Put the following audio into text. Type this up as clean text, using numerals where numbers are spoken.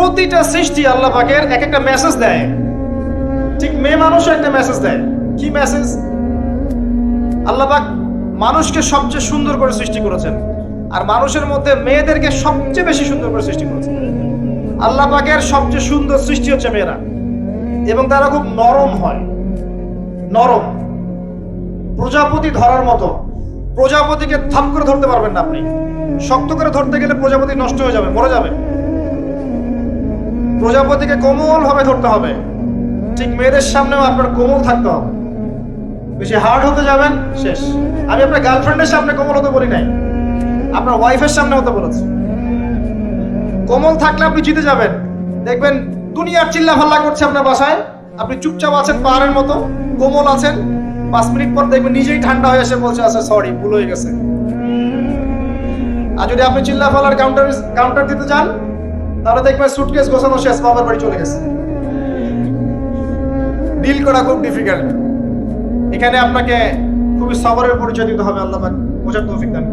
প্রতিটা সৃষ্টি আল্লাহ পাকের এক একটা মেসেজ দেয়। ঠিক মেয়ে মানুষও একটা মেসেজ দেয়। কি মেসেজ? আল্লাহ পাক মানুষকে সবচেয়ে সুন্দর করে সৃষ্টি করেছেন, আর মানুষের মধ্যে মেয়েদেরকে সবচেয়ে বেশি সুন্দর করে সৃষ্টি করেছেন। আল্লাহ পাকের সবচেয়ে সুন্দর সৃষ্টি হচ্ছে মেয়েরা, এবং তারা খুব নরম হয়, নরম, প্রজাপতি ধরার মতো। প্রজাপতিকে থাপ করে ধরতে পারবেন না আপনি, শক্ত করে ধরতে গেলে প্রজাপতি নষ্ট হয়ে যাবে, মরে যাবে। প্রজাপতিকে কোমল ভাবে ধরতে হবে। ঠিক মেয়েদের সামনেও আপনার কোমল থাকতে হবে। বেশি হার্ড হতে যাবেন, শেষ। আমি আপনার গার্লফ্রেন্ডের সামনে কোমল হতে বলি নাই, আপনার ওয়াইফের সামনে হতে বলেছি। কোমল থাকলে আপনি জিতে যাবেন। দেখবেন দুনিয়ার চিল্লা ফাল্লা করছে আপনার বাসায়, আপনি চুপচাপ আছেন পাহাড়ের মতো, কোমল আছেন। 5 মিনিট পর দেখবেন নিজেই ঠান্ডা হয়ে এসে বলছে আচ্ছা সরি, ভুল হয়ে গেছে। আর যদি আপনি চিল্লা ফাল্লার কাউন্টার দিতে যান, তাহলে দেখবেন সুটকেস গোছানো শেষ, বাবার বাড়ি চলে গেছে। ডিল করা খুব ডিফিকাল্ট। এখানে আপনাকে খুবই সবরের পরিচয় দিতে হবে। আল্লাহ পাক বোঝার তৌফিক দান।